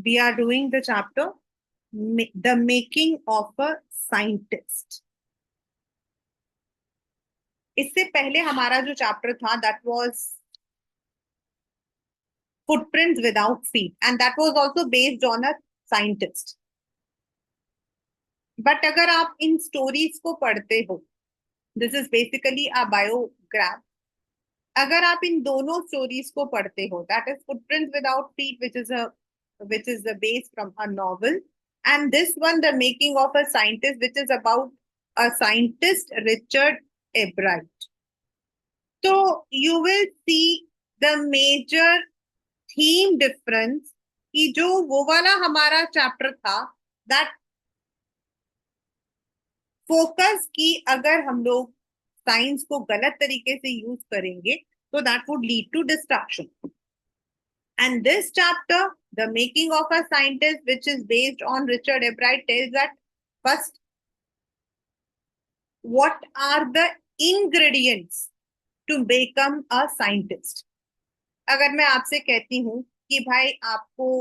we are doing the chapter The Making of a Scientist. इससे पहले हमारा जो चैप्टर था that was Footprints Without Feet, and that was also based on a scientist. But अगर आप in stories को पढ़ते हो, this is basically a biograph, अगर आप इन दोनों स्टोरीज को पढ़ते हो, that is footprints without feet which is the base from a novel, and this one The Making of a Scientist, which is about a scientist, Richard Ebright. So you will see the major theme difference कि जो वो वाला हमारा chapter था that focus की अगर हम लोग साइंस को गलत तरीके से यूज करेंगे तो that would lead to destruction. And this chapter, The Making of a Scientist, which is based on Richard Ebright, tells that first, what are the ingredients to become a scientist? अगर मैं आपसे कहती हूं कि भाई आपको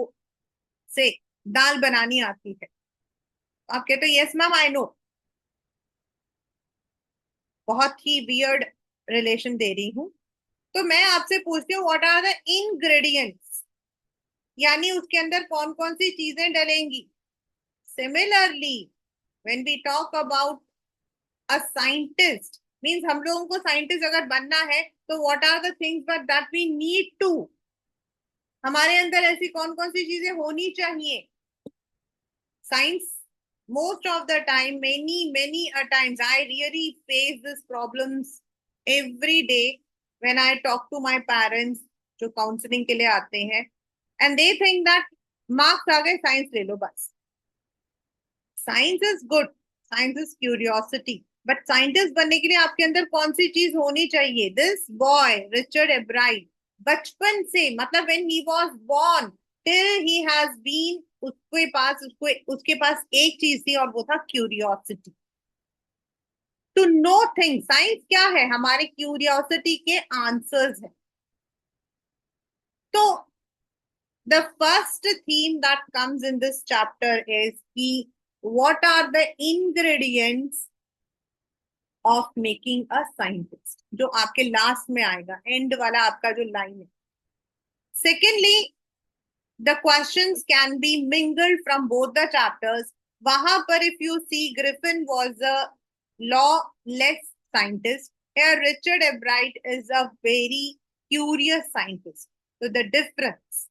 से दाल बनानी आती है, आप कहते हो यस मैम आई नो. बहुत ही वियर्ड रिलेशन दे रही हूं. तो मैं आपसे पूछती हूँ व्हाट आर द इंग्रेडिएंट्स, यानी उसके अंदर कौन कौन सी चीजें डलेंगी. Similarly when we talk about a scientist, means हम लोगों को साइंटिस्ट अगर बनना है तो what are the things but that we need to, हमारे अंदर ऐसी कौन कौन सी चीजें होनी चाहिए. Science most of the time, many a times, I really face this problems every day when I talk to my parents जो काउंसलिंग के लिए आते हैं, and they think that marks आ गए साइंस ले लो बस. Science is good, science is curiosity, but scientist बनने के लिए आपके अंदर कौन सी चीज होनी चाहिए. दिस बॉय रिचर्ड एब्राइट बचपन से, मतलब when he was born till he has been, उसके पास एक चीज थी और वो था curiosity, to know things. Science क्या है, हमारे क्यूरियोसिटी के आंसर्स है. तो the first theme that comes in this chapter is कि what are the ingredients of making a scientist, जो आपके लास्ट में आएगा, एंड वाला आपका जो लाइन है. Secondly the questions can be mingled from both the chapters. वहां पर if you see Griffin was a lawless scientist, here Richard Ebright is a very curious scientist. So the difference.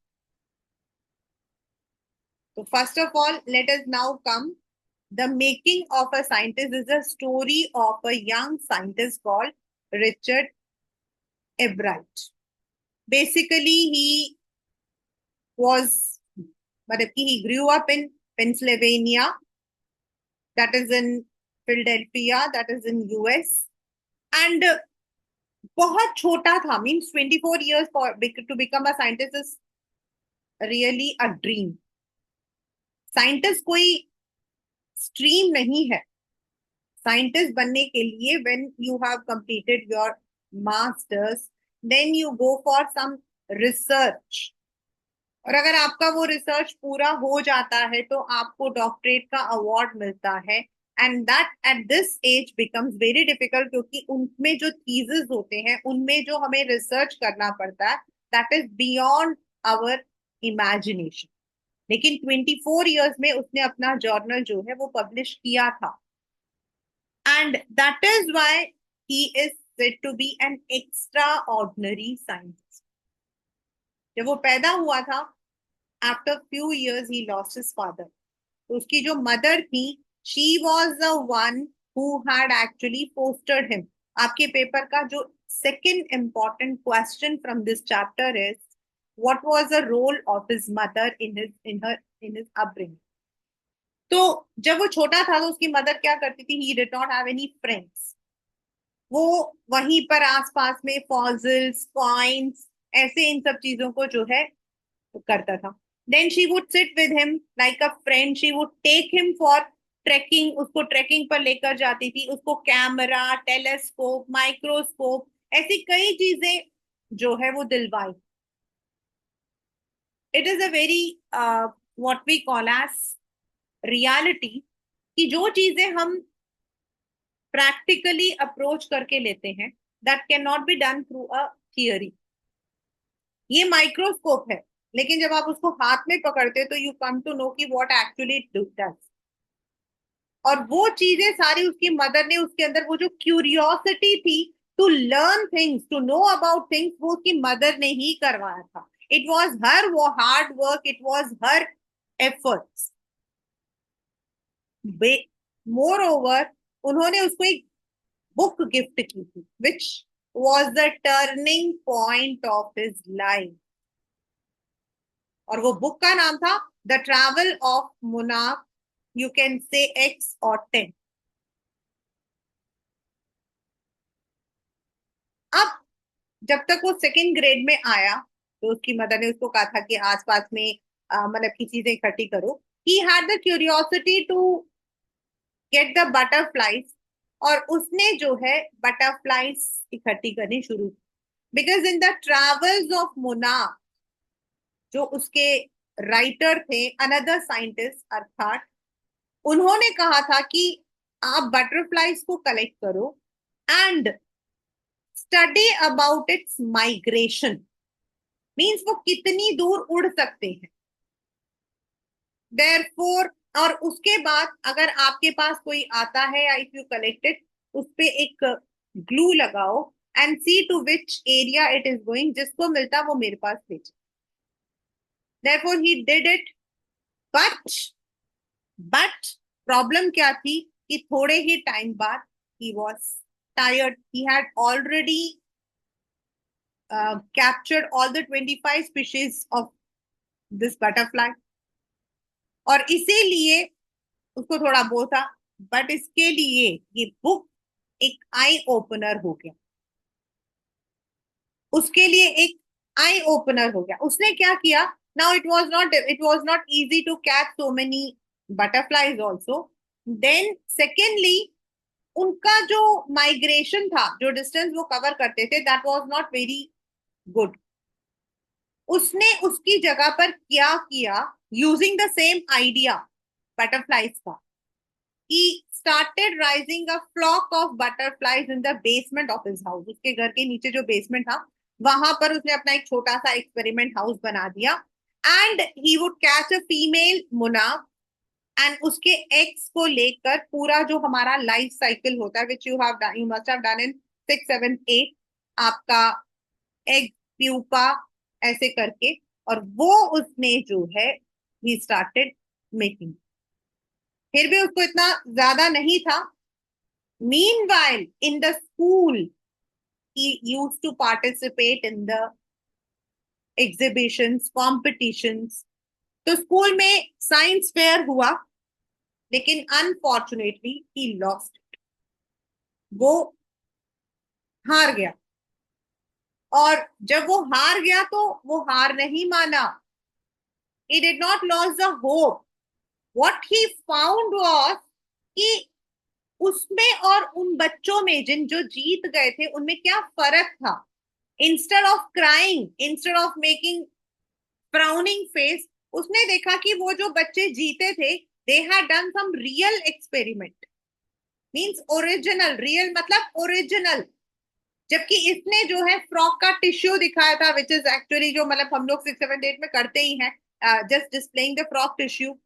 So first of all, let us now come. The Making of a Scientist is a story of a young scientist called Richard Ebright. Basically, he grew up in Pennsylvania, that is in Philadelphia, that is in US, and बहुत छोटा था, means 24 years to become a scientist is really a dream. Scientist कोई stream नहीं है. Scientist बनने के लिए when you have completed your masters, then you go for some research, और अगर आपका वो रिसर्च पूरा हो जाता है तो आपको डॉक्टरेट का अवार्ड मिलता है. And that at this age becomes very difficult, क्योंकि उनमें जो थीसिस होते हैं, उनमें जो हमें रिसर्च करना पड़ता है, that is beyond our imagination. लेकिन 24 इयर्स में उसने अपना जर्नल जो है वो पब्लिश किया था, and that is why he is said to be an extraordinary scientist. जब वो पैदा हुआ था, after few years he lost his father. तो उसकी जो मदर थी, she was the one who had actually fostered him. आपके पेपर का जो second important question from this chapter is what was the role of his mother in his upbringing. तो जब वो छोटा था तो उसकी मदर क्या करती थी, he did not have any friends. वो वहीं पर आसपास में फॉसिल्स, कॉइन्स, ऐसे इन सब चीजों को जो है करता था. Then she would sit with him like a friend, she would take him for trekking, उसको ट्रेकिंग पर लेकर जाती थी, उसको कैमरा, टेलीस्कोप, माइक्रोस्कोप, ऐसी कई चीजें जो है वो दिलवाई. It is a very what we call as reality, कि जो चीजें हम प्रैक्टिकली अप्रोच करके लेते हैं, that can not be done through a theory. ये माइक्रोस्कोप है, लेकिन जब आप उसको हाथ में पकड़ते हो तो यू कम टू नो कि व्हाट एक्चुअली इट डज। और वो चीजें सारी उसकी मदर ने उसके अंदर, वो जो क्यूरियोसिटी थी to learn things, to know about things, वो उसकी मदर ने ही करवाया था। इट वॉज हर वो hard work, it was her efforts. More over, उन्होंने उसको एक बुक गिफ्ट की थी, which was the turning point of his life. और वो बुक का नाम था the travel of monarch, you can say x और 10। अब जब तक वो सेकेंड ग्रेड में आया, तो उसकी मदर ने उसको कहा था कि आसपास में मतलब की चीजें इकट्ठी करो। He had the curiosity to get the butterflies, और उसने जो है बटरफ्लाईज इकट्ठी करनी शुरू की। Because in the travels of monarch, जो उसके राइटर थे, अनदर साइंटिस्ट अर्थात, उन्होंने कहा था कि आप बटरफ्लाईज को कलेक्ट करो and study about it's migration, means वो कितनी दूर उड़ सकते हैं। देयरफॉर, और उसके बाद अगर आपके पास कोई आता है या इफ यू कलेक्टेड, उस पे एक ग्लू लगाओ and see to which area it is going, जिसको मिलता वो मेरे पास भेज। Therefore he did it, but but problem क्या थी कि थोड़े ही टाइम बाद he was tired, he had already captured all the 25 species of this butterfly, और इसीलिए उसको थोड़ा वो था। बट इसके लिए ये बुक एक आई ओपनर हो गया, उसके लिए एक आई ओपनर हो गया। उसने क्या किया, now it was not easy to catch so many butterflies also. Then secondly, उनका जो माइग्रेशन था, जो डिस्टेंस वो कवर करते थे, that was not very good. उसने उसकी जगह पर क्या किया, using the same idea butterflies का, he started raising a flock of butterflies in the basement of his house। उसके घर के नीचे जो बेसमेंट था, वहां पर उसने अपना एक छोटा सा एक्सपेरिमेंट हाउस बना दिया। And he would catch a female monarch, and उसके एग्स को लेकर पूरा जो हमारा लाइफ साइकिल होता है, which you must have done in 6, 7, 8, आपका एग, प्यूपा, ऐसे करके, और वो उसने जो है ही स्टार्टेड मेकिंग। फिर भी उसको इतना ज्यादा नहीं था। Meanwhile in the school he used to participate in the exhibitions, competitions। तो स्कूल में साइंस फेयर हुआ, लेकिन अनफॉर्चुनेटली ही लॉस्ट, वो हार गया। और जब वो हार गया तो वो हार नहीं माना, he did not lose the hope। what he found was कि उसमें और उन बच्चों में जिन जो जीत गए थे, उनमें क्या फर्क था। Instead of crying, instead of making frowning face, उसने देखा कि वो जो बच्चे जीते थे, they had done some real experiment, means original, real मतलब ओरिजिनल। जबकि इसने जो है फ्रॉक का टिश्यू दिखाया था, विच इज एक्चुअली जो मतलब हम लोग 6, 7, 8 में करते ही हैं, just displaying the frock tissue.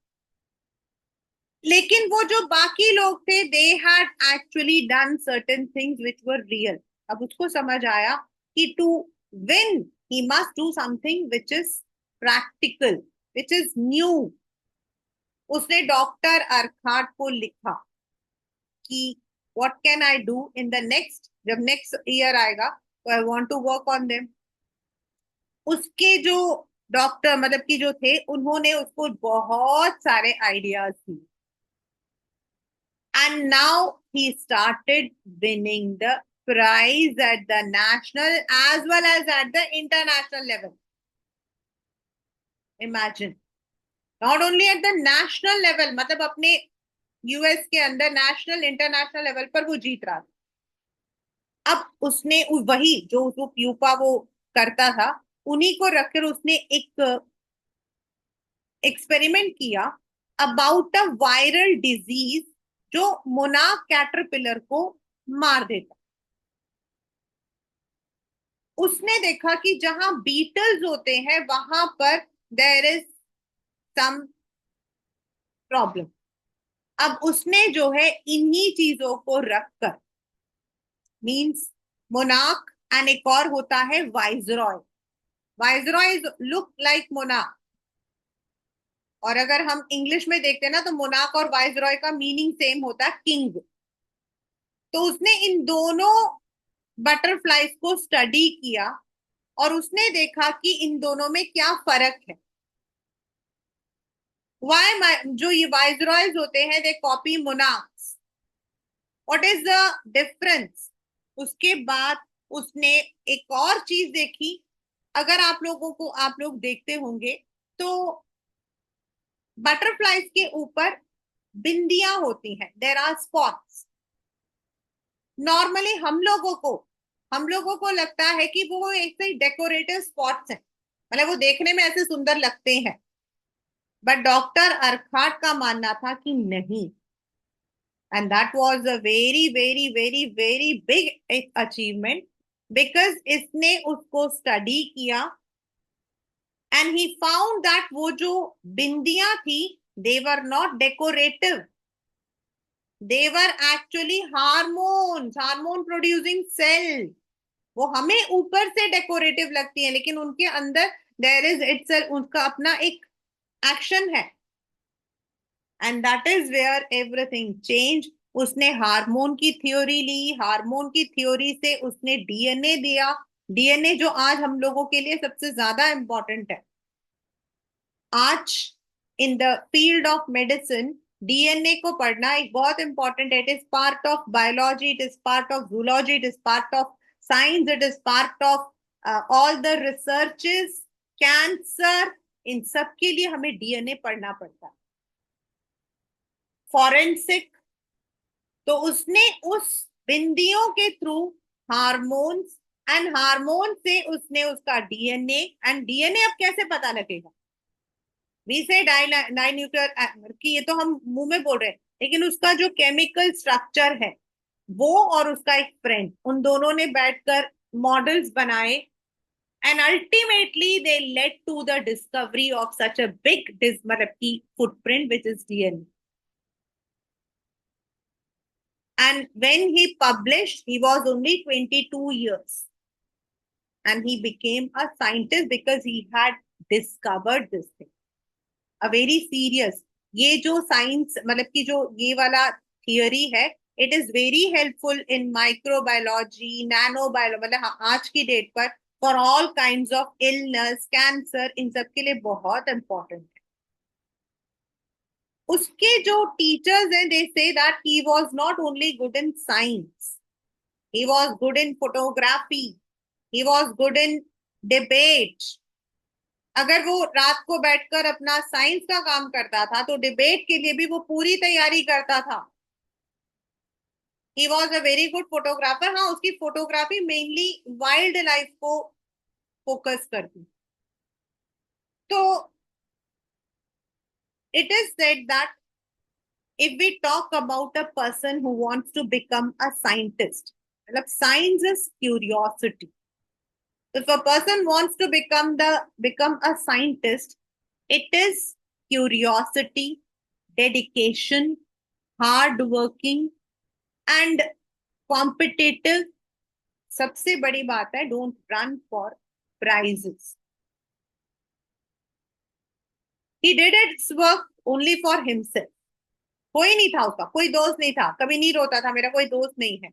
लेकिन वो जो बाकी लोग थे, they had actually done certain things which were real. अब उसको समझ आया कि to win he must do something which is practical, which is new. उसने डॉक्टर अर्थात को लिखा कि what can I do in the next, जब नेक्स्ट ईयर आएगा तो I want to work on them. उसके जो डॉक्टर मतलब कि जो थे, उन्होंने उसको बहुत सारे आइडियाज दिए, and now he started winning the prize at the national as well as at the international level। Imagine, not only at the national level, मतलब अपने यूएस के अंदर नेशनल इंटरनेशनल लेवल पर वो जीत रहा था। अब उसने वही जो वो प्यूपा वो करता था, उन्हीं को रखकर उसने एक एक्सपेरिमेंट किया अबाउट अ वायरल डिजीज जो मोनाक कैटरपिलर को मार देता। उसने देखा कि जहां बीटल्स होते हैं वहां पर देयर इज सम प्रॉब्लम। अब उसने जो है इन्हीं चीजों को रखकर, मींस मोनाक, एंड एक और होता है वाइसरॉय। वाइसरॉय लुक लाइक मोनाक, और अगर हम इंग्लिश में देखते हैं ना तो मोनाक और वाइसरॉय का मीनिंग सेम होता है, किंग। तो उसने इन दोनों बटरफ्लाईज को स्टडी किया और उसने देखा कि इन दोनों में क्या फर्क है। वाई जो ये वाइसरॉयज होते हैं they copy monarchs, what is the difference? उसके बाद उसने एक और चीज देखी। अगर आप लोगों को, आप लोग देखते होंगे तो बटरफ्लाईज के ऊपर बिंदियां होती हैं, देर आर स्पॉट्स। नॉर्मली हम लोगों को लगता है कि वो ऐसे डेकोरेटिव स्पॉट्स हैं, मतलब वो देखने में ऐसे सुंदर लगते हैं। बट डॉक्टर अर्खाट का मानना था कि नहीं, and that was a very very very very big achievement, because इसने उसको स्टडी किया एंड ही फाउंड दैट वो जो बिंदियां थी they were not decorative, they were actually hormones, hormone producing cell. वो हमें ऊपर से डेकोरेटिव लगती है लेकिन उनके अंदर देयर इज इट्सेल्फ उनका अपना एक एक्शन है, and that is where everything change. उसने हार्मोन की थ्योरी ली, हार्मोन की थ्योरी से उसने डीएनए दिया, डीएनए जो आज हम लोगों के लिए सबसे ज्यादा इंपॉर्टेंट है। आज in the field of medicine DNA को पढ़ना एक बहुत इंपॉर्टेंट है। It is part of biology, it is part of zoology, it is part of science, it is part of all the researches, cancer, इन सब के लिए हमें डीएनए पढ़ना पड़ता है। फॉरेंसिक, तो उसने उस बिंदियों के थ्रू हार्मोन्स, एंड हार्मोन से उसने उसका डीएनए, एंड डीएनए अब कैसे पता लगेगा? वी से डाई न्यूक्लियर कि ये तो हम मुंह में बोल रहे हैं, लेकिन उसका जो केमिकल स्ट्रक्चर है, वो और उसका एक फ्रेंड, उन दोनों ने बैठकर मॉडल्स बनाए, and ultimately they led to the discovery of such a big मतलब की footprint which is DNA. And when he published, he was only 22 years. And he became a scientist because he had discovered this thing. A very serious. ये जो science मतलब कि जो ये वाला theory है, it is very helpful in microbiology, nano biology, मतलब आज की डेट पर for all kinds of illness, cancer, इन सब के लिए बहुत इंपॉर्टेंट है। उसके जो टीचर्स हैं they say that he was not only good in science, he was good in photography, he was good in debate। अगर वो रात को बैठकर अपना साइंस का काम करता था तो डिबेट के लिए भी वो पूरी तैयारी करता था। He was a very good photographer. हाँ, उसकी फोटोग्राफी मेनली वाइल्ड लाइफ को फोकस करती। तो it is said that if we talk about a person who wants to become a scientist, मतलब science is curiosity. If a person wants to become a scientist, it is curiosity, dedication, hard working, and competitive। सबसे बड़ी बात है, don't run for prizes। He did its work only for himself। कोई नहीं था उसका, कोई दोस्त नहीं था, कभी नहीं रोता था मेरा कोई दोस्त नहीं है।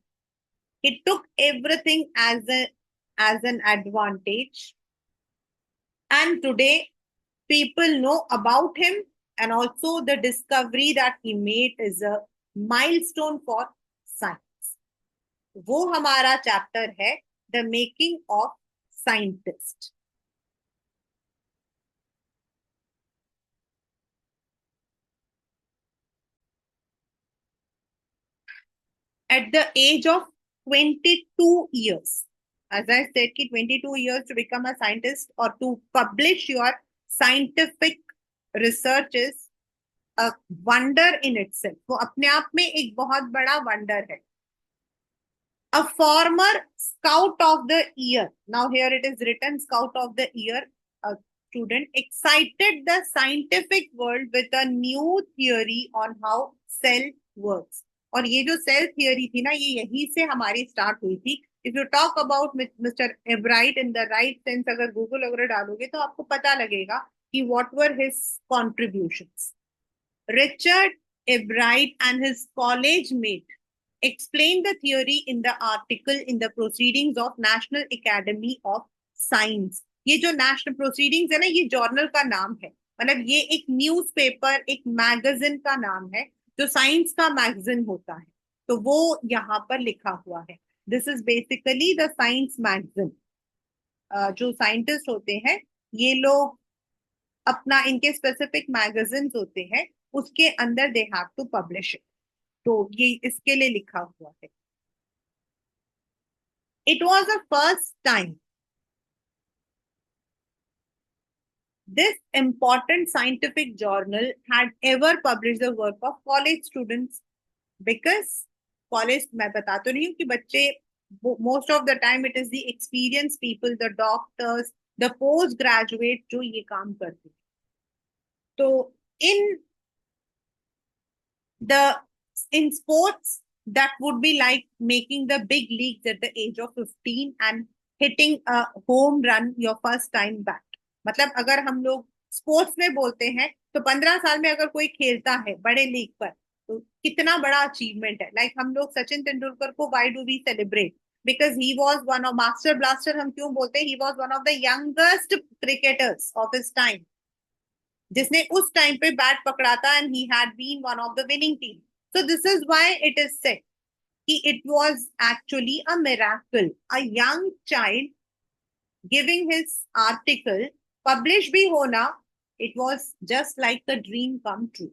He took everything as an advantage, and today people know about him, and also the discovery that he made is a milestone for science। वो हमारा चैप्टर है, the making of scientist. At the age of 22 years, as I said कि 22 years to become a scientist or to publish your scientific research is a wonder in itself, वो अपने आप में एक बहुत बड़ा वंडर है. A former scout of the year. Now here it is written scout of the year. A student excited the scientific world with a new theory on how cell works. और ये जो सेल थियरी थी ना, ये यहीं से हमारी start हुई थी. If you talk about mister एब्राइट in the right sense, अगर गूगल वगैरह डालोगे तो आपको पता लगेगा कि what were his contributions. Richard Ebright and his college mate explained the theory in the article in the Proceedings of National Academy of Science. ये जो नेशनल प्रोसीडिंग्स है ना, ये जर्नल का नाम है. मतलब ये एक न्यूज़पेपर, एक मैगजीन का नाम है, जो साइंस का मैगजीन होता है. तो वो यहाँ पर लिखा हुआ है. This is basically the science magazine. जो साइंटिस्ट होते हैं, ये लोग अपना, इनके स्पेसिफिक मैगजीन्स होते हैं, उसके अंदर they have to publish it. तो ये इसके लिए लिखा हुआ है. It was the first time this important scientific journal had ever published the work of college students. Because college, मैं बता तो नहीं हूँ कि बच्चे, most of the time it is the experienced people, the doctors, the post graduate जो ये काम करते हैं. तो in the in sports, that would be like making the big leagues at the age of 15 and hitting a home run your first time bat. मतलब अगर हम लोग स्पोर्ट्स में बोलते हैं, तो 15 साल में अगर कोई खेलता है बड़े लीग पर, तो कितना बड़ा अचीवमेंट है. लाइक हम लोग सचिन तेंदुलकर को why do we celebrate? Because he was one of master blaster. हम क्यों बोलते हैं? He was one of the youngest cricketers of his time, जिसने उस टाइम पे बैट पकड़ा था, and he had been one of the winning team. So this is why it is said कि it was actually a miracle. A young child giving his article published भी होना, it was just like a dream come true.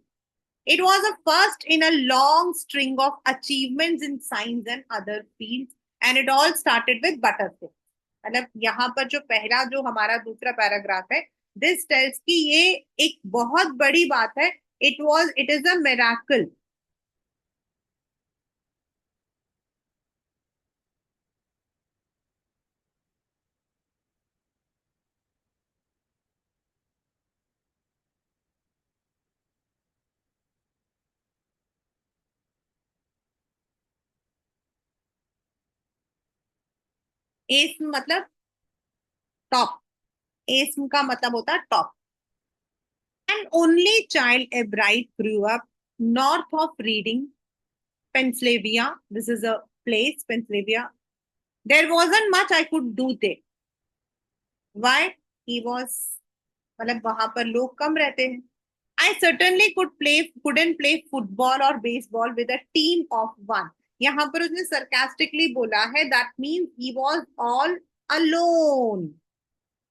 It was a first in a long string of achievements in science and other fields, and it all started with butterfly. मतलब यहाँ पर जो पहला, जो हमारा दूसरा पैराग्राफ है, दिस टेल्स कि ये एक बहुत बड़ी बात है. It is a miracle. एस्म मतलब टॉप. एस्म का मतलब होता है top. And only child Ebright grew up north of Reading, Pennsylvania. This is a place, Pennsylvania. There wasn't much I could do there. Why? He was, मतलब वहां पर लोग कम रहते हैं. I certainly couldn't play football or baseball with a team of one. यहाँ पर उसने sarcastically बोला है, that means he was all alone.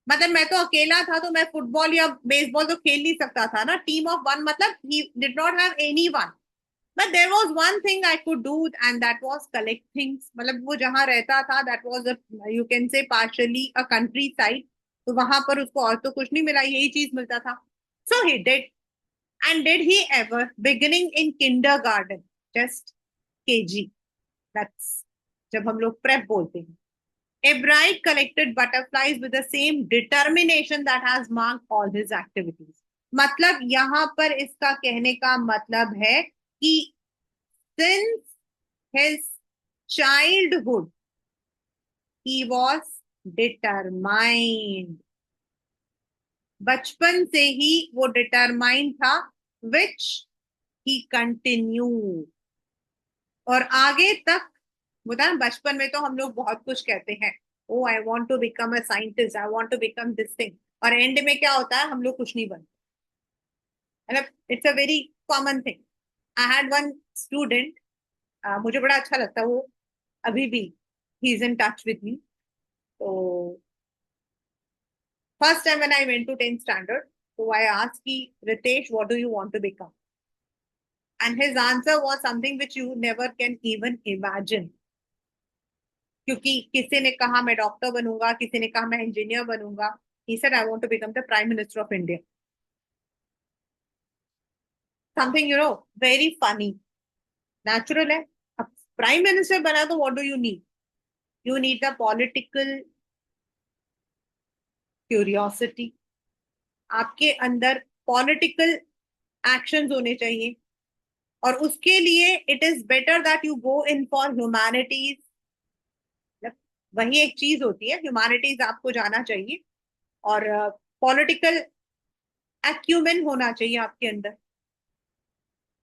मतलब मैं तो अकेला था, तो मैं फुटबॉल या बेसबॉल तो खेल नहीं सकता था ना. टीम ऑफ वन मतलब he did not have anyone. But there was one thing I could do, and that was collect things. मतलब वो जहाँ रहता था, that was a, you can say partially a countryside. तो वहां पर उसको और तो कुछ नहीं मिला, यही चीज मिलता था. So he did. And did he ever, beginning in kindergarten, just KG, that's जब हम लोग प्रेप बोलते हैं, Ebright collected butterflies with the same determination that has marked all his activities. मतलब यहाँ पर इसका कहने का मतलब है कि since his childhood he was determined. बचपन से ही वो डिटरमाइंड था, विच ही कंटिन्यू. और आगे तक, बता, बचपन में तो हम लोग बहुत कुछ कहते हैं. Oh I want to become a scientist, I want to become this thing. और एंड में क्या होता है? हम लोग कुछ नहीं बनते. मतलब it's a very common thing. I had one student, मुझे बड़ा अच्छा लगता है वो, अभी भी he is in touch with me. तो first time when I went to 10th standard, तो आई आस्क्ड कि Ritesh, what do you want to become? And his answer was something which you never can even imagine. क्योंकि किसी ने कहा मैं doctor बनूंगा, किसी ने कहा मैं इंजीनियर बनूंगा. He said I want to become the Prime Minister of India. Something very funny, natural है। अब प्राइम मिनिस्टर बना तो what do you need? You need the political curiosity, आपके अंदर पॉलिटिकल एक्शंस होने चाहिए, और उसके लिए it is better that you go in for humanities. वही एक चीज होती है, ह्यूमैनिटीज आपको जाना चाहिए, और पॉलिटिकल एक्यूमेन होना चाहिए आपके अंदर।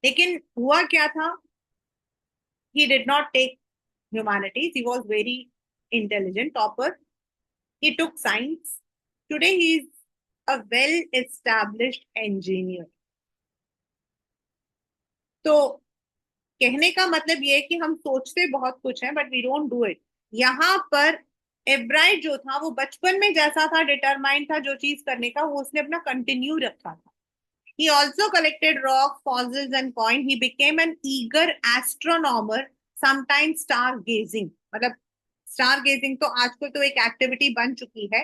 लेकिन हुआ क्या था, he did not take humanities, he was very intelligent topper, he took science. Today he is a well established engineer. तो कहने का मतलब ये है कि हम सोचते बहुत कुछ है but we don't do it. यहाँ पर एब्राइट जो था वो बचपन में जैसा था, डिटरमाइंड था जो चीज करने का, वो उसने अपना कंटिन्यू रखा था। He also collected rock, fossils, and coin. He became an eager astronomer, sometimes stargazing. मतलब स्टार गेजिंग तो आजकल तो एक एक्टिविटी बन चुकी है।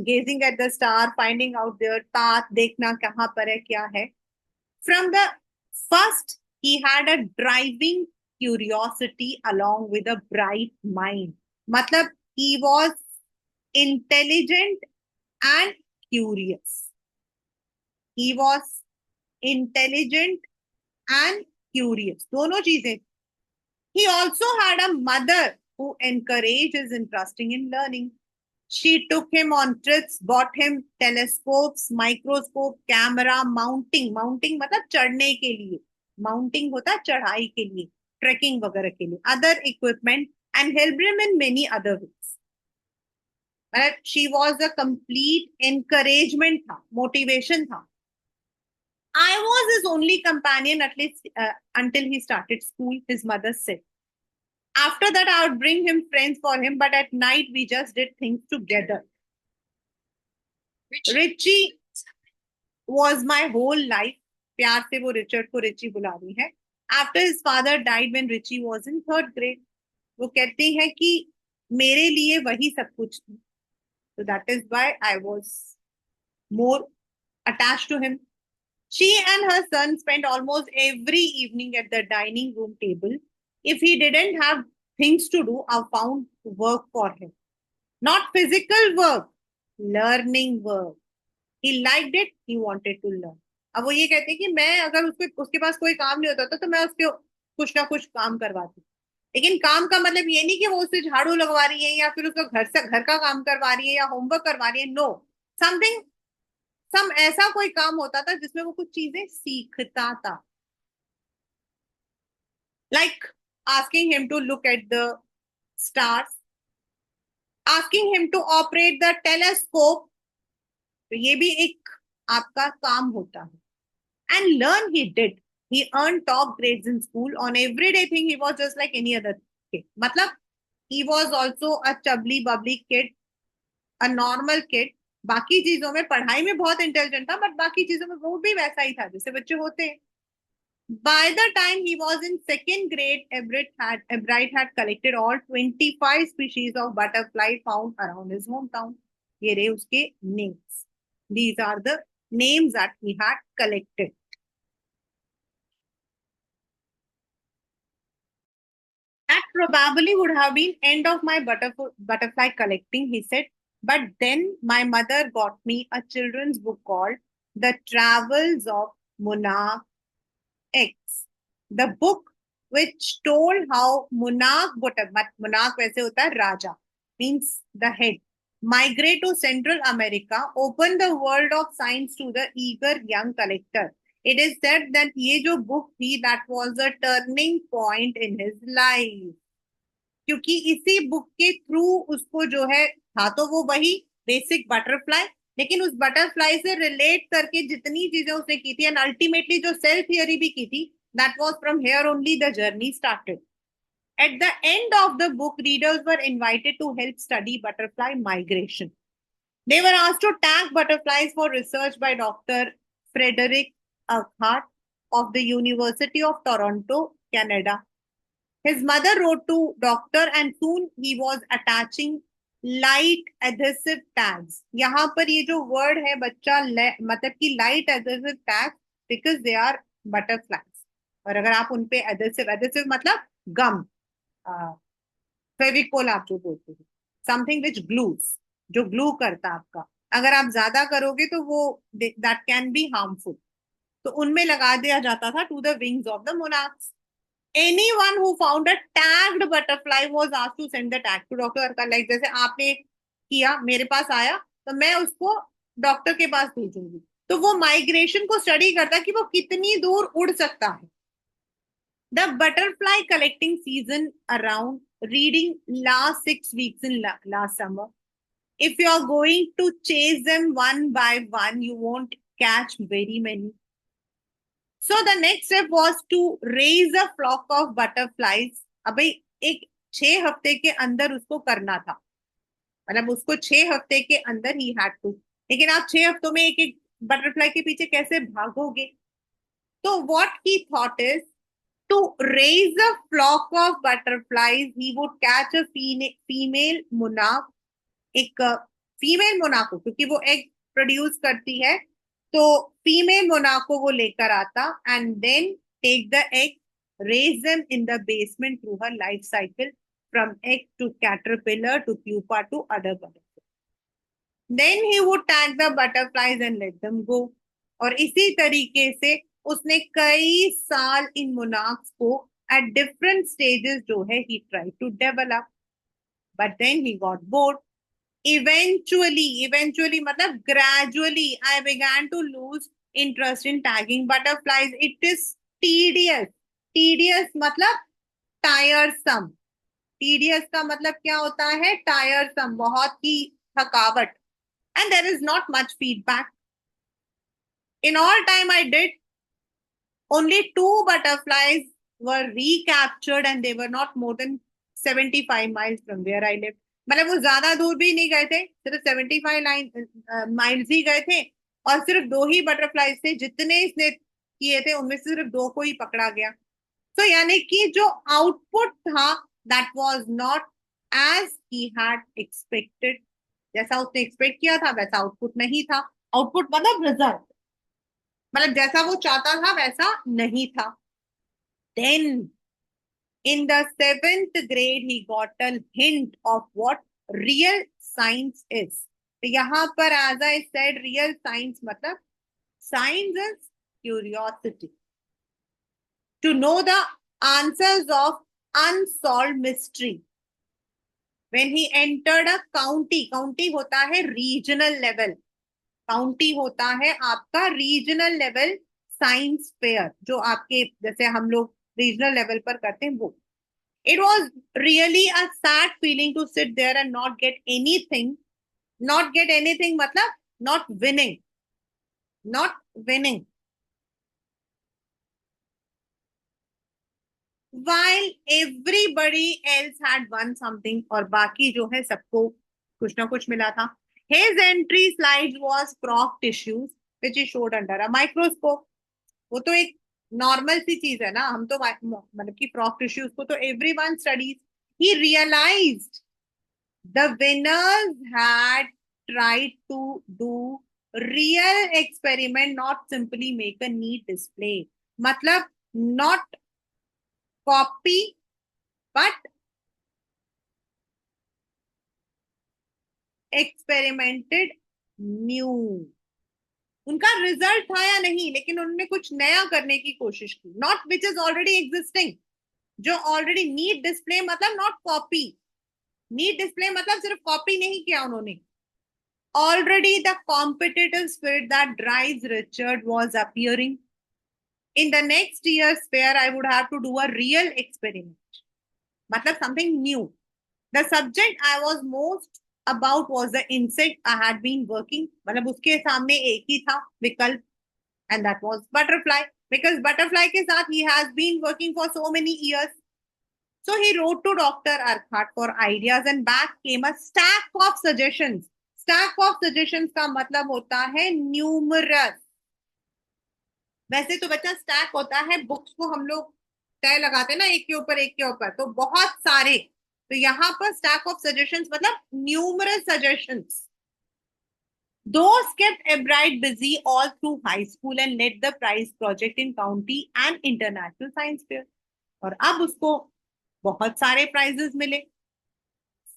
Gazing at the star, finding out their path, देखना कहाँ पर है क्या है। From the first, he had a driving curiosity along with a bright mind. मतलब he was intelligent and curious. He was intelligent and curious. दोनों चीजें। He also had a mother who encouraged his interest in learning. She took him on trips, bought him telescopes, microscope, camera, mounting. Mounting मतलब चढ़ने के लिए, mounting होता है चढ़ाई के लिए, ट्रेकिंग वगैरह के लिए, other equipment, and helped him in many other ways. मतलब she was a complete encouragement था, motivation था। I was his only companion, at least until he started school, his mother said. After that, I would bring him friends for him, but at night we just did things together. Richie was my whole life. प्यार से वो Richard को Richie बुला रही है। After his father died when Richie was in third grade, वो कहती है कि मेरे लिए वही सब कुछ थी। So that is why I was more attached to him. She and her son spent almost every evening at the dining room table. If he didn't have things to do, I found work for him. Not physical work, learning work. He liked it, he wanted to learn. अब वो ये कहते हैं कि मैं अगर उसके पास कोई काम नहीं होता था तो मैं उसके कुछ ना कुछ काम करवाती। लेकिन काम का मतलब ये नहीं कि वो उससे झाड़ू लगवा रही है या फिर उसका घर का काम करवा रही है या होमवर्क करवा रही है। नो, समथिंग, सम ऐसा कोई काम होता था जिसमें वो कुछ चीजें सीखता था। Like asking him to look at the stars, asking him to operate the telescope. तो ये भी एक आपका काम होता है। And learn he did. He earned top grades in school. On everyday thing, he was just like any other kid. मतलब he was also a chubbly bubbly kid, a normal kid. बाकी चीजों में, पढ़ाई में बहुत इंटेलिजेंट था, but बाकी चीजों में वो भी वैसा ही था जैसे बच्चे होते हैं। By the time he was in second grade, Ebright had collected all 25 species of butterfly found around his hometown. ये रहे उसके names. These are the names that he had collected. That probably would have been end of my butterfly collecting, he said. But then my mother got me a children's book called The Travels of Monarch X. The book which told how monarch वैसे होता है राजा, means the head, migrate to Central America, open the world of science to the eager young collector. It is said that ये जो book थी, that was a turning point in his life. क्योंकि इसी book के through उसको जो है, था तो वो वही बेसिक बटरफ्लाई, लेकिन उस बटरफ्लाई से रिलेट करके जितनी चीजें उसने की थी, एंड अल्टीमेटली जो सेल थियरी भी की थी, that was from here only the journey started. At the end of the book, readers were invited to help study butterfly migration. They were asked to tag butterflies for research by Dr. Frederick Urquhart of the University of Toronto, Canada. His mother wrote to doctor and soon he was attaching light adhesive tags. यहाँ पर ये जो word है बच्चा मतलब कि light adhesive tags, because they are butterflies. और अगर आप उनपे एडेसिव, एडेसिव मतलब गम, फेविकोल आप जो बोलते हो, समथिंग विच ग्लूज, जो ग्लू करता है आपका, अगर आप ज्यादा करोगे तो वो दैट कैन बी हार्मफुल। तो उनमें लगा दिया जाता था to the wings of the monarchs. Anyone who found a tagged butterfly was asked to send the tag to doctor. Like जैसे आपने किया, मेरे पास आया, तो मैं उसको डॉक्टर के पास भेजूंगी। तो वो माइग्रेशन को स्टडी करता है कि वो कितनी दूर उड़ सकता है। The butterfly collecting season around reading last 6 weeks in last summer. If you are going to chase them one by one, you won't catch very many. So the next step was to raise a flock of butterflies। अब भाई एक 6 हफ्ते के अंदर उसको करना था, मतलब उसको 6 हफ्ते के अंदर ही हैड टू। लेकिन आप 6 हफ्तों में एक एक बटरफ्लाई के पीछे कैसे भागोगे? तो what he thought is to raise a flock of butterflies he would catch a female monarch. एक फीमेल मोनार्क को, क्योंकि वो एग प्रोड्यूस करती है, तो फीमेल मोनार्क को वो लेकर आता and then take the egg, raise them in the basement through her life cycle from egg to caterpillar to pupa to other butterflies. Then he would tag the butterflies and let them go। और इसी तरीके से उसने कई साल इन monarchs को at different stages जो है he try to develop, but then he got bored. Eventually मतलब gradually I began to lose interest in tagging butterflies. It is tedious। tedious मतलब tiresome। tedious का मतलब क्या होता है? tiresome, बहुत ही थकावट। and there is not much feedback। in all time I did, only 2 butterflies were recaptured and they were not more than 75 miles from where I lived। मतलब वो ज्यादा दूर भी नहीं गए थे, सिर्फ 75 माइल्स ही गए थे। और सिर्फ 2 ही बटरफ्लाईज थे, जितने इसने किए थे उनमें से सिर्फ 2 को ही पकड़ा गया। तो यानी कि जो आउटपुट था that was not as he had expected. जैसा उसने एक्सपेक्ट किया था वैसा आउटपुट नहीं था। आउटपुट मतलब रिजल्ट, मतलब जैसा वो चाहता था वैसा नहीं था। Then in the 7th grade he got a hint of what real science is। तो यहाँ पर as I said real science मतलब science is curiosity, to know the answers of unsolved mystery। when he entered a county, county होता है regional level, county होता है आपका regional level science fair, जो आपके जैसे हम लोग रीजनल लेवल पर करते हैं वो। It was really a sad feeling to sit there and not get anything. Not get anything मतलब not winning, not winning. while everybody else had won something, और बाकी जो है सबको कुछ ना कुछ मिला था। his entry slide was frog tissues which he showed under a microscope। वो तो एक नॉर्मल सी चीज है ना, हम तो मतलब कि फ्रॉग टिश्यूज को तो everyone studies. He realized the winners had tried to do real experiment, not simply make a neat display. मतलब not copy but experimented new. उनका रिजल्ट था या नहीं, लेकिन उन्होंने कुछ नया करने की कोशिश की, not which is already existing. जो ऑलरेडी नीट डिस्प्ले मतलब नॉट कॉपी। नीट डिस्प्ले मतलब सिर्फ कॉपी नहीं किया उन्होंने। Already the competitive spirit that drives Richard was appearing. In the next years fair I would have to do a real experiment, मतलब something new. The subject I was most about was the insect I had been working. मतलब उसके सामने एक ही था विकल्प, and that was butterfly, because butterfly के साथ he has been working for so many years। So he wrote to Dr. Archat for ideas and back came a stack of suggestions। stack of suggestions का मतलब होता है numerous। वैसे तो बच्चा stack होता है बुक्स को हम लोग तय लगाते हैं ना, एक के ऊपर एक के ऊपर, तो बहुत सारे। तो यहाँ पर स्टैक ऑफ सजेशंस मतलब numerous suggestions. Those kept Ebright busy all through high school and led the prize project in county and international science fair. और अब उसको बहुत सारे prizes मिले.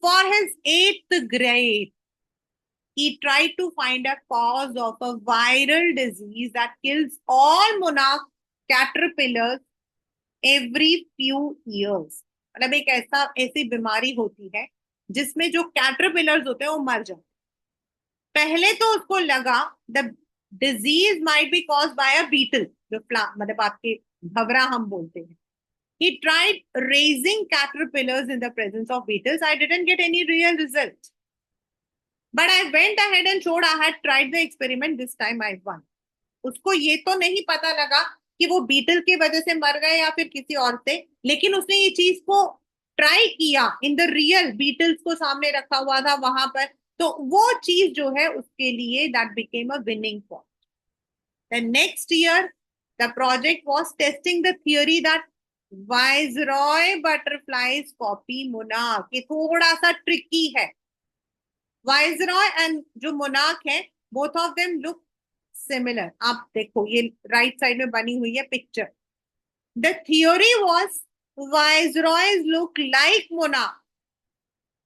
For his 8th grade, he tried to find a cause of a viral disease that kills all monarch caterpillars every few years. मतलब एक ऐसी बीमारी होती है जिसमें जो कैटरपिलर्स होते हैं वो मर जाते हैं. पहले तो उसको लगा the disease might be caused by a beetle, जो मतलब आपके भवरा हम बोलते हैं. He tried raising caterpillars in the presence of beetles. I didn't get any real result. But I went ahead and showed I had tried the experiment. This time I won. उसको ये तो नहीं पता लगा कि वो बीटल की वजह से मर गए या फिर किसी और से, लेकिन उसने ये चीज को ट्राई किया. इन द रियल बीटल्स को सामने रखा हुआ था वहां पर, तो वो चीज जो है उसके लिए that became a winning point. The next year the project was testing the theory that viceroy butterflies copy monarch. ये थोड़ा सा ट्रिकी है. वाइसरॉय एंड जो मोनार्क है, both of them look similar. आप देखो ये राइट साइड में बनी हुई है picture. The theory was viceroys look like monarch.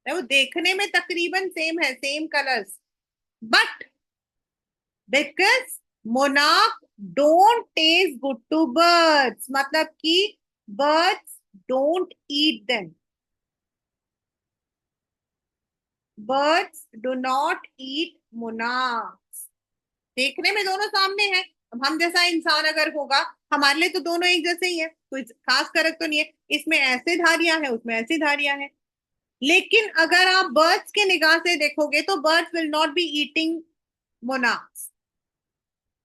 वो देखने में तकरीबन सेम है, same colours, but because monarch don't taste good two birds, मतलब कि birds don't eat them. Birds do not eat monarchs. देखने में दोनों सामने हैं. अब हम जैसा इंसान अगर होगा, हमारे लिए तो दोनों एक जैसे ही है, कोई खास फर्क तो नहीं है. इसमें ऐसे धारियां हैं, उसमें ऐसी धारियां हैं. लेकिन अगर आप बर्ड्स के निगाह से देखोगे तो birds will not be eating monarchs.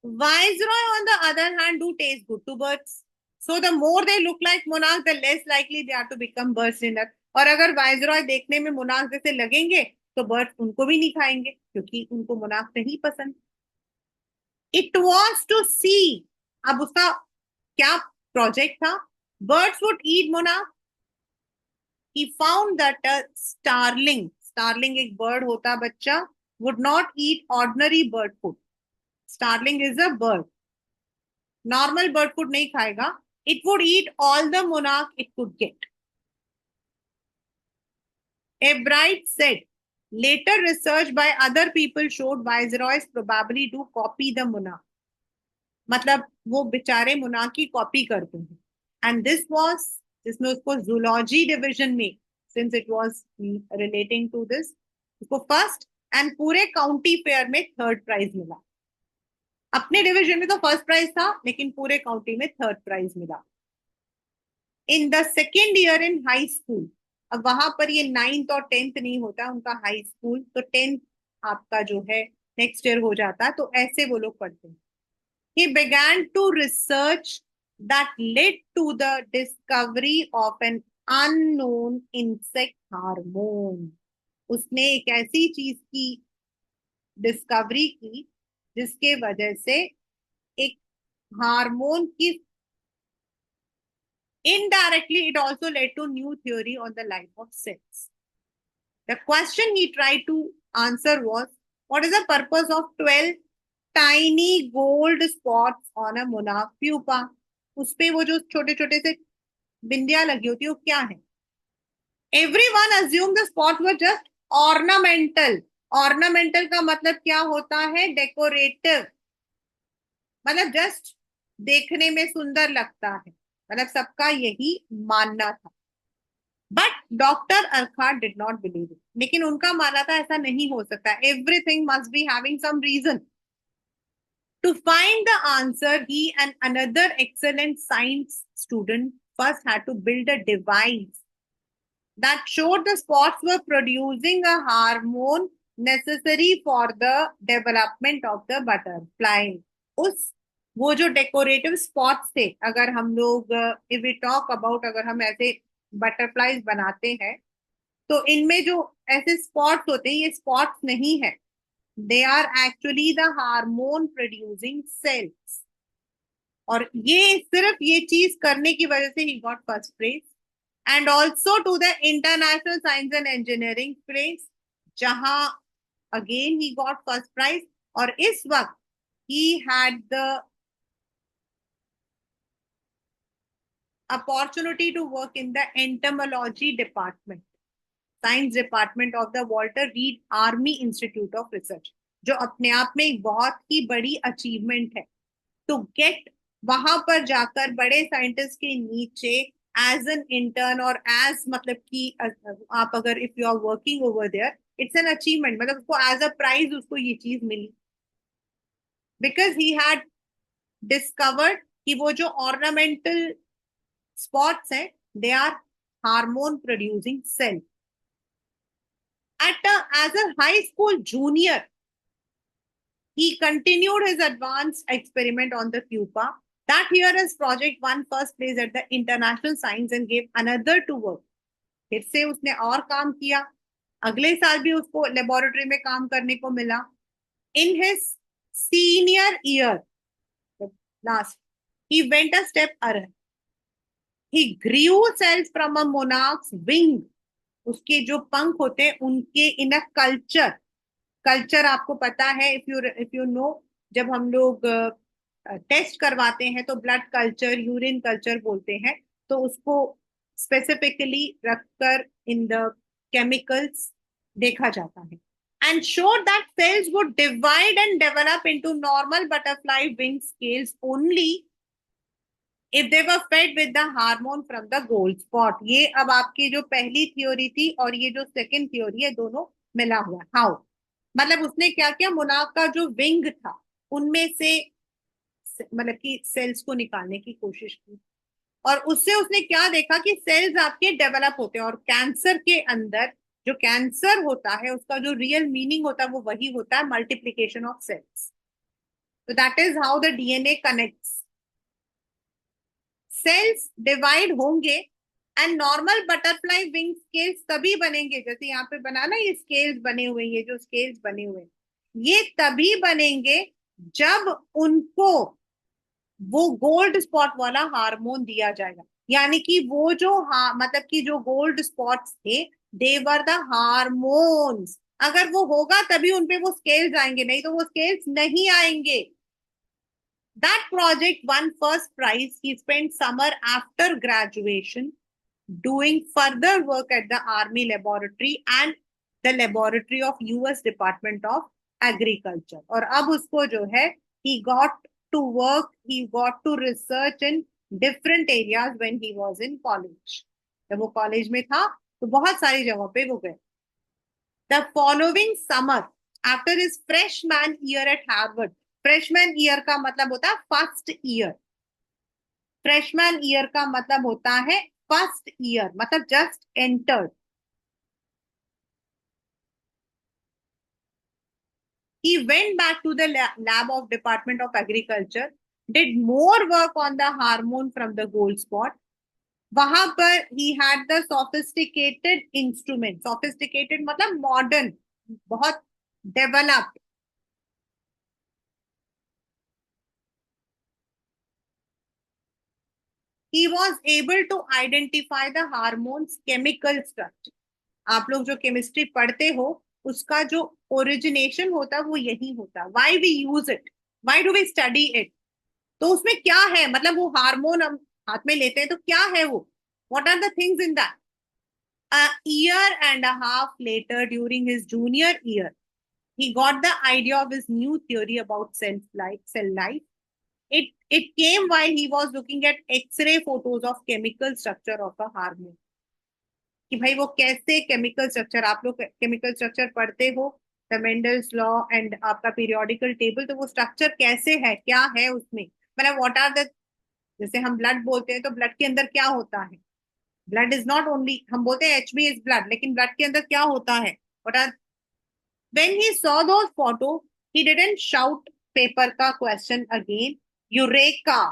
Viceroy, on the other hand, do taste good to birds. So the more they look like monarchs, the less likely they are to become birds dinner. और अगर viceroy देखने में monarch जैसे लगेंगे तो birds उनको भी नहीं खाएंगे क्योंकि उनको मोनार्क नहीं पसंद. इट वॉज टू सी, अब उसका क्या प्रोजेक्ट था? Birds would eat monarch. He found that a starling, starling एक बर्ड होता बच्चा, would not eat ordinary bird food. Starling is a bird, normal bird food नहीं खाएगा. It would eat all the monarch it could get. Ebright said later research by other people showed viceroys probably do copy the monarch. मतलब वो बेचारे मुना की copy करते हैं. And this was, जिसमें उसको जूलॉजी डिवीजन में, since it was relating to this, उसको फर्स्ट एंड पूरे काउंटी फेयर में थर्ड प्राइज मिला. अपने डिवीजन में तो फर्स्ट प्राइज था, लेकिन पूरे काउंटी में थर्ड प्राइज मिला. In the second year in high school, अब वहां पर ये 9th और 10th नहीं होता उनका हाई स्कूल, तो 10th आपका जो है नेक्स्ट ईयर हो जाता है, तो ऐसे वो लोग पढ़ते हैं. He began to research that led to the discovery of an unknown insect hormone. उसने एक ऐसी चीज की डिस्कवरी की जिसके वजह से एक हार्मोन की, indirectly it also led to new theory on the life of cells. The question he tried to answer was, what is the purpose of 12 tiny gold spots on a monarch pupa? उस पे वो जो छोटे छोटे से बिंदियां लगी होती है वो क्या है? Everyone assumed the spots were just ornamental. Ornamental का मतलब क्या होता है? डेकोरेटिव, मतलब जस्ट देखने में सुंदर लगता है, मतलब सबका यही मानना था. But doctor Urquhart did not believe it. लेकिन उनका मानना था ऐसा नहीं हो सकता. Everything must be having some reason. To find the answer, he and another excellent science student first had to build a device that showed the spots were producing a hormone necessary for the development of the butterfly. उस वो जो decorative spots थे, अगर हम लोग if we talk about, अगर हम ऐसे बटरफ्लाईज बनाते हैं तो इनमें जो ऐसे स्पॉट्स होते हैं, ये स्पॉट्स नहीं है, they are actually the hormone producing cells. और ये सिर्फ ये चीज करने की वजह से ही got first prize. And also to the international science and engineering prize, जहां again he got first prize. और इस वक्त he had the opportunity to work in the entomology department, science department of the Walter read army institute of research, जो अपने आप में एक बहुत ही बड़ी अचीवमेंट है। टू गेट वहां पर जाकर बड़े साइंटिस्ट के नीचे एज एन इंटर्न और एज मतलब कि आप अगर if you are working over there, it's an achievement, मतलब उसको एज अ प्राइज उसको ये चीज मिली, बिकॉज ही हैड डिस्कवर्ड कि वो जो ऑर्नामेंटल स्पॉट्स हैं they are hormone producing cell. as a high school junior, he continued his advanced experiment on the pupa. That year, his project won first place at the International Science and gave another to work. फिर से उसने और काम किया, अगले साल भी उसको लेबोरेटरी में काम करने को मिला। In his senior year, last, he went a step ahead. He grew cells from a monarch's wing. उसके जो पंख होते हैं उनके इन अ कल्चर, कल्चर आपको पता है, इफ यू नो, जब हम लोग टेस्ट करवाते हैं तो ब्लड कल्चर, यूरिन कल्चर बोलते हैं, तो उसको स्पेसिफिकली रखकर इन द केमिकल्स देखा जाता है। And showed that cells would divide and develop into normal butterfly wing scales only if they were fed with the hormone from the gold spot। ये अब आपकी जो पहली थ्योरी थी और ये जो सेकंड थ्योरी है दोनों मिला हुआ। हाउ मतलब उसने क्या किया, मोनाक का जो विंग था उनमें से मतलब कि सेल्स को निकालने की कोशिश की, और उससे उसने क्या देखा कि सेल्स आपके डेवलप होते हैं, और कैंसर के अंदर जो कैंसर होता है उसका जो रियल मीनिंग होता है वो वही होता है, मल्टीप्लीकेशन ऑफ सेल्स। तो that is how the DNA connects. Cells divide होंगे and normal butterfly wing scales तभी बनेंगे, जैसे यहाँ पे बना ना ये स्केल्स बने हुए, ये जो स्केल्स बने हुए ये तभी बनेंगे जब उनको वो गोल्ड स्पॉट वाला हार्मोन दिया जाएगा। यानी कि वो जो मतलब कि जो गोल्ड स्पॉट्स थे दे वर द हार्मोन्स, अगर वो होगा तभी उनपे वो स्केल्स आएंगे, नहीं तो वो स्केल्स नहीं आएंगे। That project won first prize. He spent summer after graduation doing further work at the Army Laboratory and the laboratory of US Department of Agriculture. और अब उसको जो है he got to work, he got to research in different areas when he was in college. जब वो college में था तो बहुत सारी जगहों पे वो गए। The following summer, after his freshman year at Harvard, freshman year का मतलब होता है फर्स्ट ईयर, फ्रेशमैन ईयर का मतलब होता है फर्स्ट ईयर, मतलब just entered. He went back to the lab of Department of Agriculture, did more work on the hormone from the gold spot. वहां पर he had the sophisticated instrument, sophisticated मतलब modern, बहुत developed. He was able to identify the hormones chemical structure। आप लोग जो chemistry पढ़ते हो उसका जो ओरिजिनेशन होता है वो यही होता है। Why we use it, why do we study it, तो उसमें क्या है, मतलब वो हार्मोन हम हाथ में लेते हैं तो क्या है वो, what are the things in that. A year and a half later, during his junior year, he got the idea of his new theory about cell life. It came while he was looking at X-ray photos of chemical structure of a hormone। कि भाई वो कैसे chemical structure, आप लोग chemical structure पढ़ते हो, the Mendel's law and आपका periodical table, तो वो स्ट्रक्चर कैसे है, क्या है उसमें, मतलब व्हाट आर द, जैसे हम ब्लड बोलते हैं तो ब्लड के अंदर क्या होता है, ब्लड इज नॉट ओनली, हम बोलते हैं एचबी इज ब्लड, लेकिन ब्लड के अंदर क्या होता है, what are. When he saw those photo he didn't shout paper का क्वेश्चन अगेन, यूरेका,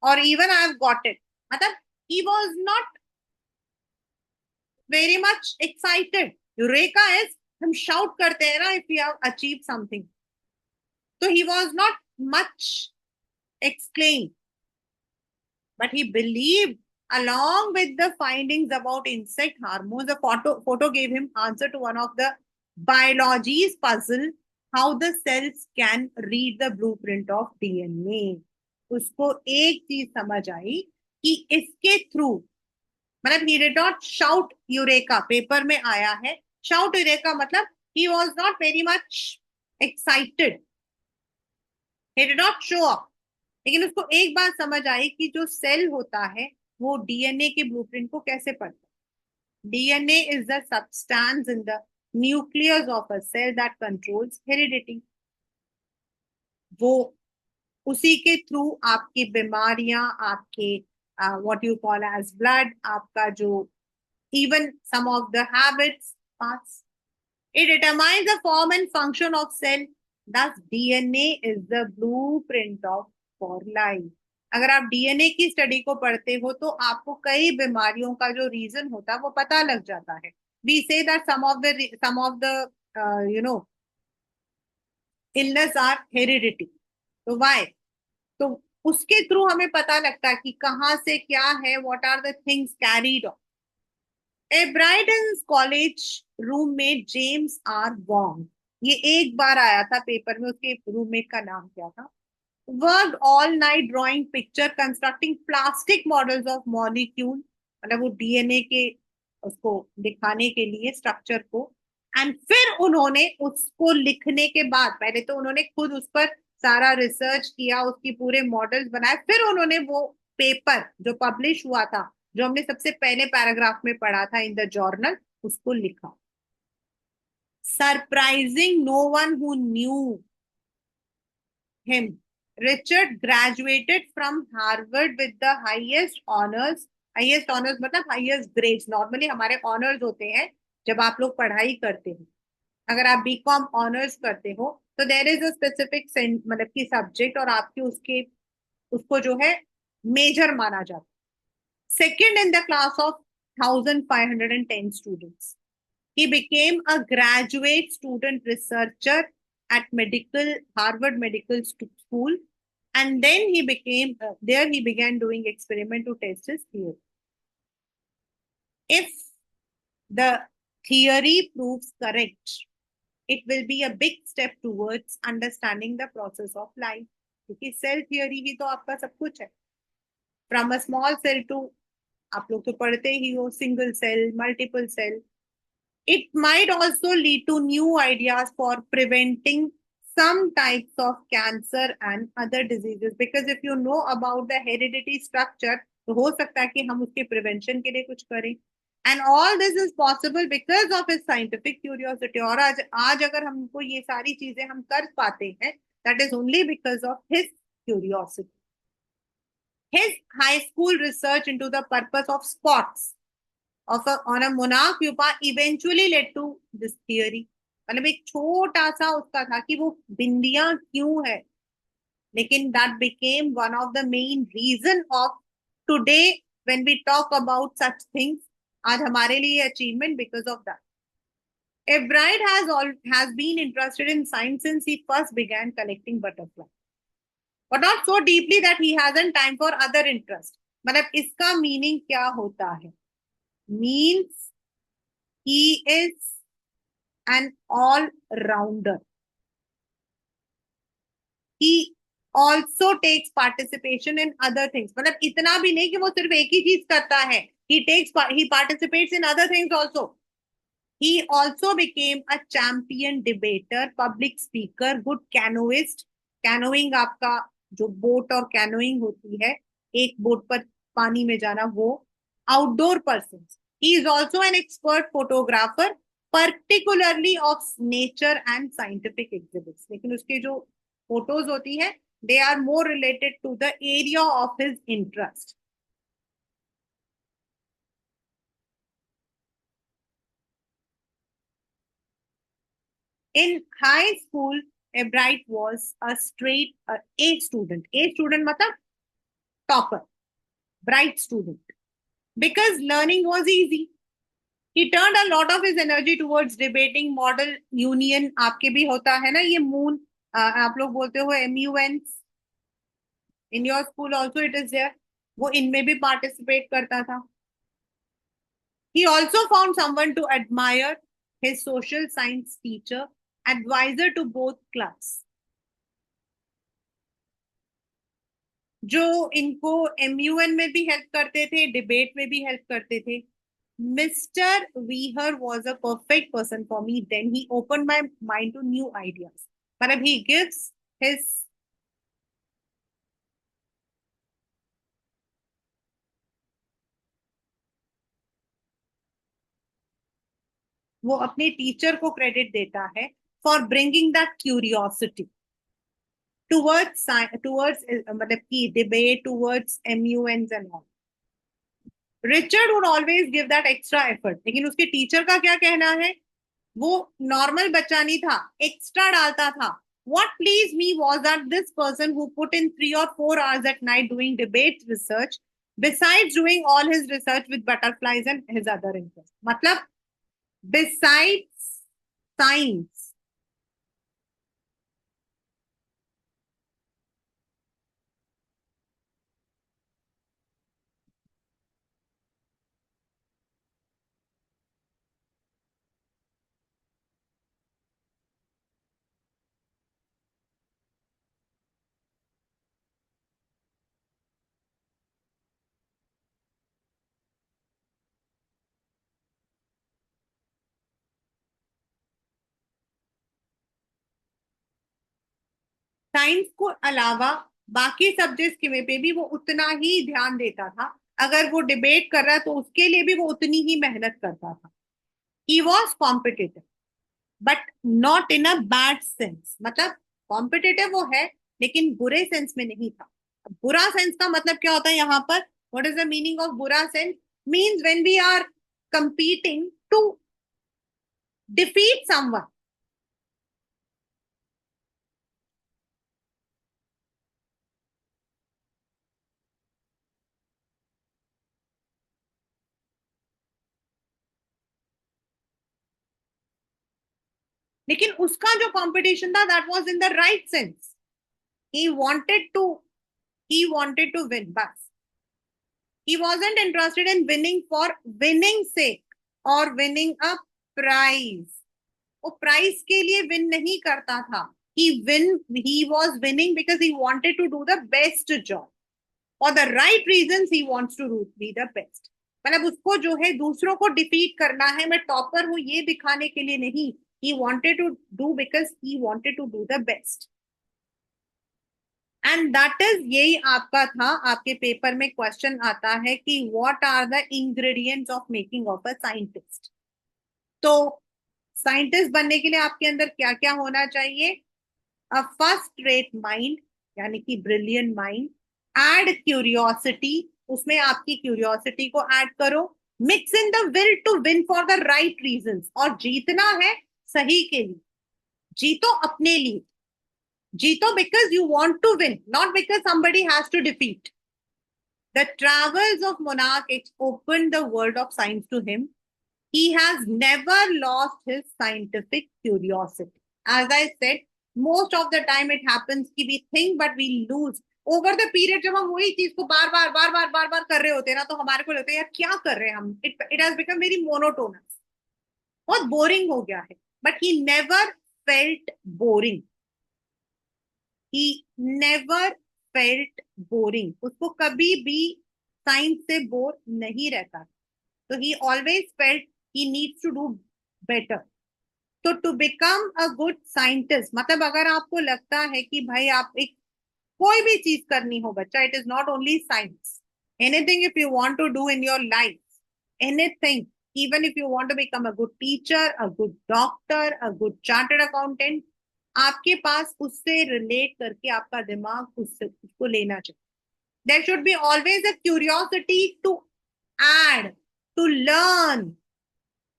और even I have got it, मतलब he was not very much excited। Eureka is हम शाउट करते हैं ना if you have achieve something, तो he was not much exclaimed, but he believed along with the findings about insect hormones, the photo gave him answer to one of the biology's puzzle how the cells can read the blueprint of DNA. उसको एक चीज समझ आई कि इसके through, मतलब he did not shout eureka, paper में आया है shout यूरेका, मतलब he was not very much excited, he did not show up, लेकिन उसको एक बात समझ आई कि जो सेल होता है वो डीएनए के ब्लूप्रिंट को कैसे पढ़ता है। DNA is the substance in the nucleus of a cell that controls heredity. वो उसी के थ्रू आपकी बीमारियां, आपके what you call as blood, आपका जो even some of the habits parts. It determines the form and function of cell. Thus, DNA is the blueprint of for life. अगर आप डीएनए की स्टडी को पढ़ते हो तो आपको कई बीमारियों का जो रीजन होता है वो पता लग जाता है। We say that some of the you know illness are heredity. तो why? तो उसके थ्रू हमें पता लगता है कि कहाँ से क्या है, what are the things carried on. A Brighton's college roommate James R Wong, ये एक बार आया था पेपर में, उसके रूममेट का नाम क्या था, work all night drawing picture constructing plastic models of molecule, मतलब वो डीएनए के उसको दिखाने के लिए स्ट्रक्चर को। एंड फिर उन्होंने उसको लिखने के बाद, पहले तो उन्होंने खुद उस पर सारा रिसर्च किया, उसकी पूरे मॉडल्स बनाए, फिर उन्होंने वो पेपर जो पब्लिश हुआ था, जो हमने सबसे पहले पैराग्राफ में पढ़ा था इन द जर्नल, उसको लिखा। Surprising no one who knew him, Richard graduated from Harvard with the highest honours. Highest honours मतलब हाईएस्ट ग्रेड्स। नॉर्मली हमारे ऑनर्स होते हैं जब आप लोग पढ़ाई करते हो, अगर आप बीकॉम ऑनर्स करते हो तो देर इज अ स्पेसिफिक मतलब की सब्जेक्ट, और आपके उसके उसको जो है मेजर माना जाता है। Second in the class of 1,510 students. He became a graduate student researcher at Harvard Medical School, and then he became there. He began doing experiment to test his theory. If the theory proves correct, it will be a big step towards understanding the process of life. क्योंकि cell theory ही तो आपका सब कुछ है, from a small cell to, आप लोग तो पढ़ते ही हो, single cell, multiple cell. It might also lead to new ideas for preventing some types of cancer and other diseases, because if you know about the heredity structure, तो हो सकता है कि हम उसके प्रिवेंशन के लिए कुछ करें। And all this is possible because of his scientific curiosity. और आज अगर हमको ये सारी चीजें हम कर पाते हैं, that is only because of his curiosity. His high school research into the purpose of spots on a monarch pupa eventually led to this theory. मतलब एक छोटा सा उसका था कि वो बिंदियां क्यों है, लेकिन that became one of the main reason of today when we talk about such things. आज हमारे लिए achievement because of that. Ebright has been interested in science since he first began collecting butterflies, but not so deeply that he hasn't time for other interest. मतलब इसका meaning क्या होता है? Means he is an all-rounder. He also takes participation in other things. मतलब इतना भी नहीं कि वो सिर्फ एक ही चीज करता है. He participates in other things also. He also became a champion debater, public speaker, good canoeist. Canoeing आपका जो बोट और कैनोइंग होती है, एक बोट पर पानी में जाना, वो outdoor person. He is also an expert photographer, particularly of nature and scientific exhibits. लेकिन उसके जो फोटोज होती है, they are more related to the area of his interest. In high school, Ebright was a straight A student. A student मतलब topper, bright student. Because learning was easy. He turned a lot of his energy towards debating model union. आपके भी होता है ना ये moon, आप लोग बोलते हो MUNs. In your school also it is there. वो इनमें भी participate करता था. He also found someone to admire, his social science teacher, adviser to both class, जो इनको MUN में भी हेल्प करते थे, डिबेट में भी हेल्प करते थे. Mister Weir was a perfect person for me. Then he opened my mind to new ideas. मतलब he gives his, वो अपने टीचर को क्रेडिट देता है for bringing that curiosity towards मतलब की debate towards MUNs and all. Richard would always give that extra effort. लेकिन उसके टीचर का क्या कहना है, वो नॉर्मल बच्चा नहीं था, एक्स्ट्रा डालता था. What pleased me was that this person who put in 3 or 4 hours at night doing debate research, besides doing all his research with butterflies and his other interests. मतलब besides science, साइंस को अलावा बाकी subjects के में पे भी वो उतना ही ध्यान देता था. अगर वो डिबेट कर रहा है तो उसके लिए भी वो उतनी ही मेहनत करता था. He was competitive but not in a bad sense. मतलब कॉम्पिटिटिव वो है लेकिन बुरे सेंस में नहीं था. बुरा सेंस का मतलब क्या होता है यहाँ पर, what is the meaning of बुरा sense? Means when we are competing to defeat someone. लेकिन उसका जो कंपटीशन था that was in the right sense. he wanted to he wanted to win बस. he wasn't interested in winning for winning sake or winning a prize. वो prize के लिए win नहीं करता था. he was winning because he wanted to do the best job. For the right reasons he wants to be the best. मतलब उसको जो है दूसरों को डिफीट करना है, मैं टॉपर हूं ये दिखाने के लिए नहीं. he wanted to do because he wanted to do the best. And that is, यही आपका था. आपके पेपर में क्वेश्चन आता है कि what are the ingredients of making of a scientist. तो साइंटिस्ट बनने के लिए आपके अंदर क्या क्या होना चाहिए? अ फर्स्ट रेट माइंड, यानी कि ब्रिलियंट माइंड. एड क्यूरियोसिटी, उसमें आपकी क्यूरियोसिटी को ऐड करो. Mix in the will to win for the right reasons, और जीतना है सही के लिए. जीतो अपने लिए, जीतो because you want to win, not because somebody has to defeat. The travels of Monarch opened the world of science to him. He has never lost his scientific curiosity. As I said, most of the time it happens कि we think but we lose. Over the period जब हम वही चीज को बार बार कर रहे होते हैं ना, तो हमारे को लगता है यार क्या कर रहे हैं हम. It has become very monotonous. बहुत बोरिंग हो गया है. But he never felt boring. he never felt boring. उसको कभी भी साइंस से बोर नहीं रहता. तो he always felt he needs to do better. तो to become a good scientist, मतलब अगर आपको लगता है कि भाई आप एक कोई भी चीज करनी हो बच्चा, it is not only science. Anything if you want to do in your life, anything, even if you want to become a good teacher, a good doctor, a good chartered accountant, आपके पास उससे relate करके आपका दिमाग उससे उसको लेना चाहिए. There should be always a curiosity to add, to learn.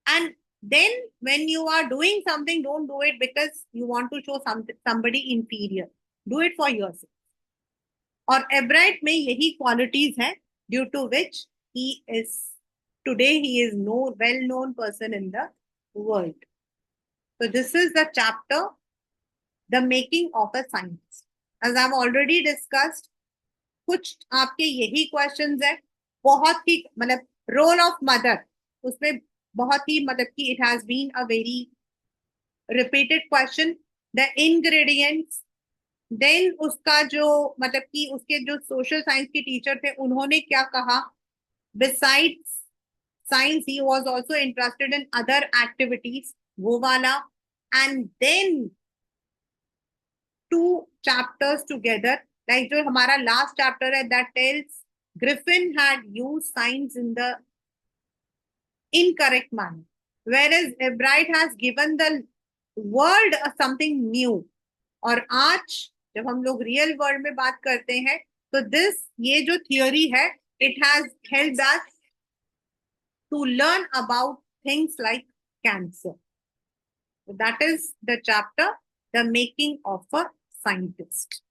And then when you are doing something, don't do it because you want to show somebody inferior. Do it for yourself. और एब्राइट में यही qualities हैं due to which he is today he is no well known person in the world. So this is the chapter, the making of a science. As I've already discussed, कुछ आपके यही questions है. बहुत ही मतलब role of mother, उसमें बहुत ही मतलब कि it has been a very repeated question, the ingredients. Then उसका जो मतलब कि उसके जो सोशल साइंस के टीचर थे उन्होंने क्या कहा, besides science he was also interested in other activities, वो वाला. And then two chapters together, like जो हमारा लास्ट चैप्टर है that tells Griffin had used science in the incorrect manner, whereas Bright has given the world something new. और आज जब हम लोग रियल वर्ल्ड में बात करते हैं तो ये जो थियोरी है, it has helped us to learn about things like cancer. That is the chapter the making of a scientist.